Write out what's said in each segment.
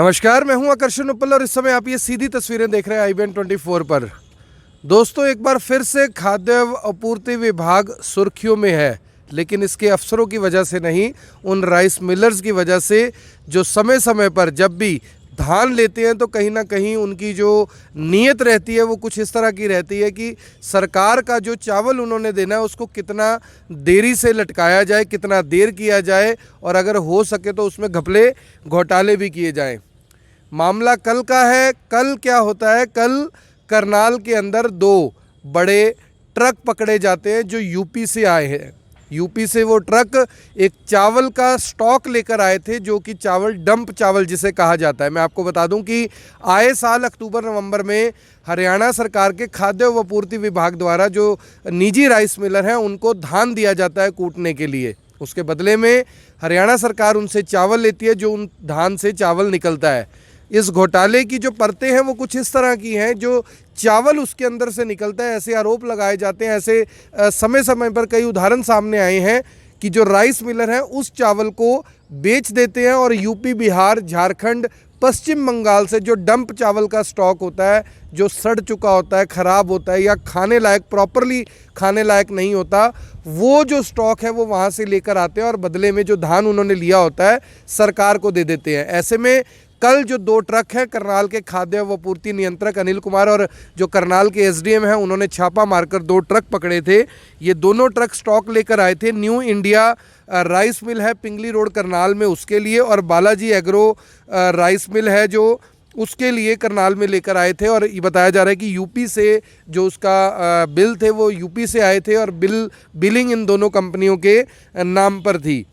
नमस्कार, मैं हूं आकर्षण उपल और इस समय आप ये सीधी तस्वीरें देख रहे हैं IBN 24 पर। दोस्तों, एक बार फिर से खाद्य आपूर्ति विभाग सुर्खियों में है, लेकिन इसके अफसरों की वजह से नहीं, उन राइस मिलर्स की वजह से जो समय समय पर जब भी धान लेते हैं तो कहीं ना कहीं उनकी जो नीयत रहती है वो कुछ इस तरह की रहती है कि सरकार का जो चावल उन्होंने देना है उसको कितना देरी से लटकाया जाए, कितना देर किया जाए और अगर हो सके तो उसमें घपले घोटाले भी किए जाएं। मामला कल का है। कल क्या होता है, कल करनाल के अंदर दो बड़े ट्रक पकड़े जाते हैं जो यूपी से आए हैं। यूपी से वो ट्रक एक चावल का स्टॉक लेकर आए थे, जो कि चावल डंप चावल जिसे कहा जाता है। मैं आपको बता दूं कि आए साल अक्टूबर नवंबर में हरियाणा सरकार के खाद्य व आपूर्ति विभाग द्वारा जो निजी राइस मिलर हैं उनको धान दिया जाता है कूटने के लिए। उसके बदले में हरियाणा सरकार उनसे चावल लेती है, जो उन धान से चावल निकलता है। इस घोटाले की जो परतें हैं वो कुछ इस तरह की हैं, जो चावल उसके अंदर से निकलता है, ऐसे आरोप लगाए जाते हैं। ऐसे समय समय पर कई उदाहरण सामने आए हैं कि जो राइस मिलर हैं उस चावल को बेच देते हैं और यूपी, बिहार, झारखंड, पश्चिम बंगाल से जो डंप चावल का स्टॉक होता है, जो सड़ चुका होता है, ख़राब होता है या खाने लायक, प्रॉपरली खाने लायक नहीं होता, वो जो स्टॉक है वो वहाँ से लेकर आते हैं और बदले में जो धान उन्होंने लिया होता है सरकार को दे देते हैं। ऐसे में कल जो दो ट्रक हैं, करनाल के खाद्य व आपूर्ति नियंत्रक अनिल कुमार और जो करनाल के SDM हैं, उन्होंने छापा मारकर दो ट्रक पकड़े थे। ये दोनों ट्रक स्टॉक लेकर आए थे। न्यू इंडिया राइस मिल है पिंगली रोड करनाल में, उसके लिए, और बालाजी एग्रो राइस मिल है जो उसके लिए करनाल में लेकर आए थे। और ये बताया जा रहा है कि यूपी से जो उसका बिल थे वो यूपी से आए थे और बिलिंग इन दोनों कंपनियों के नाम पर थी।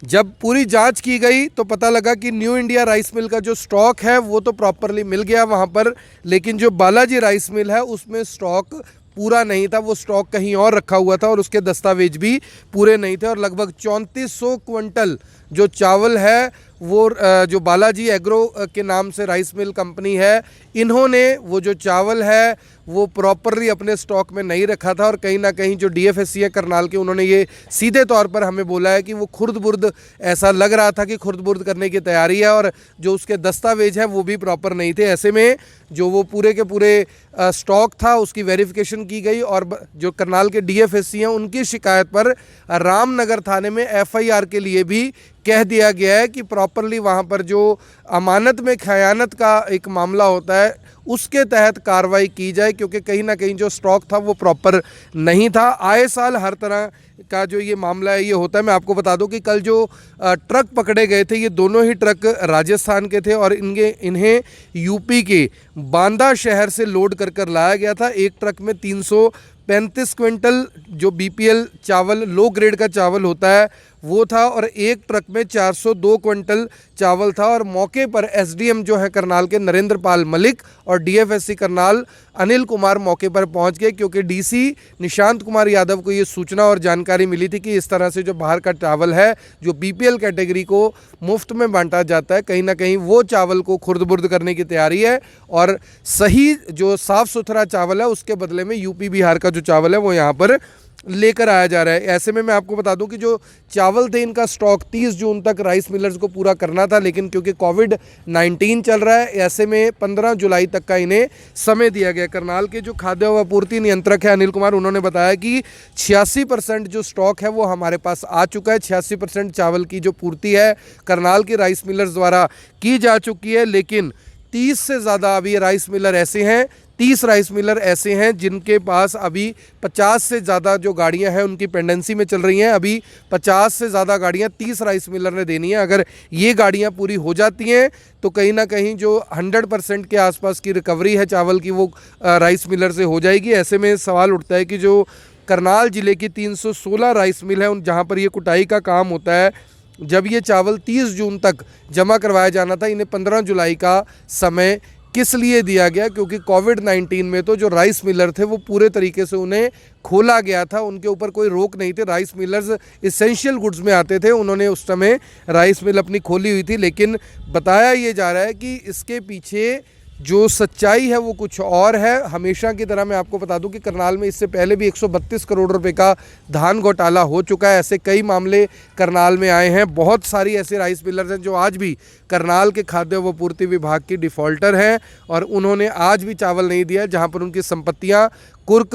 जब पूरी जांच की गई तो पता लगा कि न्यू इंडिया राइस मिल का जो स्टॉक है वो तो प्रॉपरली मिल गया वहाँ पर, लेकिन जो बालाजी राइस मिल है उसमें स्टॉक पूरा नहीं था। वो स्टॉक कहीं और रखा हुआ था और उसके दस्तावेज भी पूरे नहीं थे। और लगभग 3400 क्विंटल जो चावल है वो जो बालाजी एग्रो के नाम से राइस मिल कंपनी है, इन्होंने वो जो चावल है वो प्रॉपरली अपने स्टॉक में नहीं रखा था। और कहीं ना कहीं जो DFSC है करनाल के, उन्होंने ये सीधे तौर पर हमें बोला है कि वो खुर्द-बुर्द, ऐसा लग रहा था कि खुर्द-बुर्द करने की तैयारी है और जो उसके दस्तावेज हैं वो भी प्रॉपर नहीं थे। ऐसे में जो वो पूरे के पूरे स्टॉक था उसकी वेरिफिकेशन की गई और जो करनाल के DFSC हैं उनकी शिकायत पर रामनगर थाने में FIR के लिए भी कह दिया गया है कि प्रॉपरली वहाँ पर जो अमानत में खयानत का एक मामला होता है उसके तहत कार्रवाई की जाए, क्योंकि कहीं ना कहीं जो स्टॉक था वो प्रॉपर नहीं था। आए साल हर तरह का जो ये मामला है ये होता है। मैं आपको बता दूं कि कल जो ट्रक पकड़े गए थे ये दोनों ही ट्रक राजस्थान के थे और इन्हें यूपी के बांदा शहर से लोड कर लाया गया था। एक ट्रक में 335 क्विंटल जो BPL चावल, लो ग्रेड का चावल होता है, वो था और एक ट्रक में 402 क्विंटल चावल था। और मौके पर SDM जो है करनाल के नरेंद्र पाल मलिक और DFSC करनाल अनिल कुमार मौके पर पहुंच गए, क्योंकि DC निशांत कुमार यादव को ये सूचना और जानकारी मिली थी कि इस तरह से जो बाहर का चावल है जो BPL कैटेगरी को मुफ्त में बांटा जाता है, कहीं ना कहीं वो चावल को खुर्द-बुर्द करने की तैयारी है और सही जो साफ़ सुथरा चावल है उसके बदले में यूपी, बिहार का जो चावल है वो यहाँ पर लेकर आया जा रहा है। ऐसे में मैं आपको बता दूं कि जो चावल थे इनका स्टॉक 30 जून तक राइस मिलर्स को पूरा करना था, लेकिन क्योंकि कोविड-19 चल रहा है ऐसे में 15 जुलाई तक का इन्हें समय दिया गया। करनाल के जो खाद्य व आपूर्ति नियंत्रक है अनिल कुमार, उन्होंने बताया कि 86% जो स्टॉक है वो हमारे पास आ चुका है। 86% चावल की जो पूर्ति है करनाल के राइस मिलर्स द्वारा की जा चुकी है, लेकिन 30 से ज़्यादा अभी राइस मिलर ऐसे हैं, 30 राइस मिलर ऐसे हैं जिनके पास अभी 50 से ज़्यादा जो गाड़ियां हैं उनकी पेंडेंसी में चल रही हैं। अभी 50 से ज़्यादा गाड़ियां 30 राइस मिलर ने देनी है। अगर ये गाड़ियां पूरी हो जाती हैं तो कहीं ना कहीं जो 100% के आसपास की रिकवरी है चावल की वो राइस मिलर से हो जाएगी। ऐसे में सवाल उठता है कि जो करनाल ज़िले की 316 राइस मिल है उन जहाँ पर ये कुटाई का काम होता है, जब ये चावल 30 जून तक जमा करवाया जाना था, इन्हें 15 जुलाई का समय किस लिए दिया गया? क्योंकि कोविड-19 में तो जो राइस मिलर थे वो पूरे तरीके से उन्हें खोला गया था, उनके ऊपर कोई रोक नहीं थी। राइस मिलर्स इसेंशियल गुड्स में आते थे, उन्होंने उस समय राइस मिल अपनी खोली हुई थी। लेकिन बताया ये जा रहा है कि इसके पीछे जो सच्चाई है वो कुछ और है। हमेशा की तरह मैं आपको बता दूं कि करनाल में इससे पहले भी 132 करोड़ रुपए का धान घोटाला हो चुका है। ऐसे कई मामले करनाल में आए हैं। बहुत सारी ऐसे राइस मिलर्स हैं जो आज भी करनाल के खाद्य व आपूर्ति विभाग की डिफ़ॉल्टर हैं और उन्होंने आज भी चावल नहीं दिया, जहां पर उनकी संपत्तियां कुर्क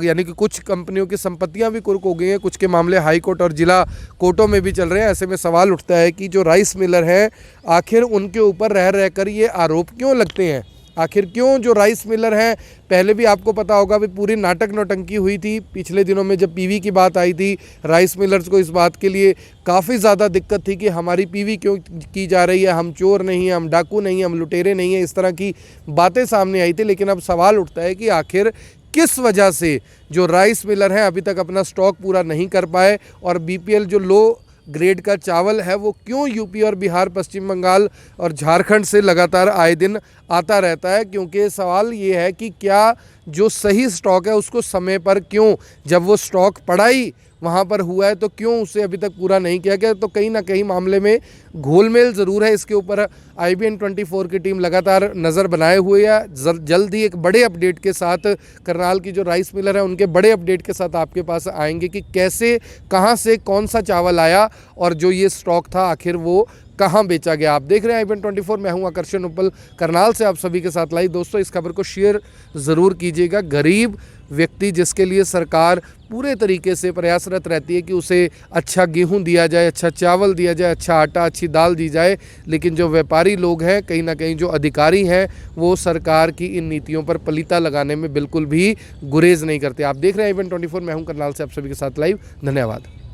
यानी कि कुछ कंपनियों की संपत्तियां भी कुर्क हो गई हैं। कुछ के मामले हाई कोर्ट और जिला कोर्टों में भी चल रहे हैं। ऐसे में सवाल उठता है कि जो राइस मिलर हैं, आखिर उनके ऊपर रह रहकर ये आरोप क्यों लगते हैं? आखिर क्यों जो राइस मिलर हैं, पहले भी आपको पता होगा भी पूरी नाटक नौटंकी हुई थी पिछले दिनों में जब पीवी की बात आई थी। राइस मिलर्स को इस बात के लिए काफ़ी ज़्यादा दिक्कत थी कि हमारी पीवी क्यों की जा रही है, हम चोर नहीं हैं, हम डाकू नहीं हैं, हम लुटेरे नहीं हैं, इस तरह की बातें सामने आई थी। लेकिन अब सवाल उठता है कि आखिर किस वजह से जो राइस मिलर हैं अभी तक अपना स्टॉक पूरा नहीं कर पाए और बीपीएल जो लो ग्रेड का चावल है वो क्यों यूपी और बिहार, पश्चिम बंगाल और झारखंड से लगातार आए दिन आता रहता है? क्योंकि सवाल ये है कि क्या जो सही स्टॉक है उसको समय पर क्यों, जब वो स्टॉक पड़ा ही वहाँ पर हुआ है तो क्यों उसे अभी तक पूरा नहीं किया गया? तो कहीं ना कहीं मामले में घोलमेल ज़रूर है। इसके ऊपर IBN 24 की टीम लगातार नज़र बनाए हुए है। जल्द ही एक बड़े अपडेट के साथ करनाल की जो राइस मिलर है उनके बड़े अपडेट के साथ आपके पास आएंगे कि कैसे, कहाँ से कौन सा चावल आया और जो ये स्टॉक था आखिर वो कहाँ बेचा गया। आप देख रहे हैं IBN 24, मैं हूं आकर्षण उपल करनाल से आप सभी के साथ लाइव। दोस्तों, इस खबर को शेयर ज़रूर कीजिएगा। गरीब व्यक्ति जिसके लिए सरकार पूरे तरीके से प्रयासरत रहती है कि उसे अच्छा गेहूं दिया जाए, अच्छा चावल दिया जाए, अच्छा आटा, अच्छी दाल दी जाए, लेकिन जो व्यापारी लोग हैं, कहीं ना कहीं जो अधिकारी हैं, वो सरकार की इन नीतियों पर पलीता लगाने में बिल्कुल भी गुरेज नहीं करते। आप देख रहे हैं IBN 24, मैं हूं करनाल से आप सभी के साथ लाइव। धन्यवाद।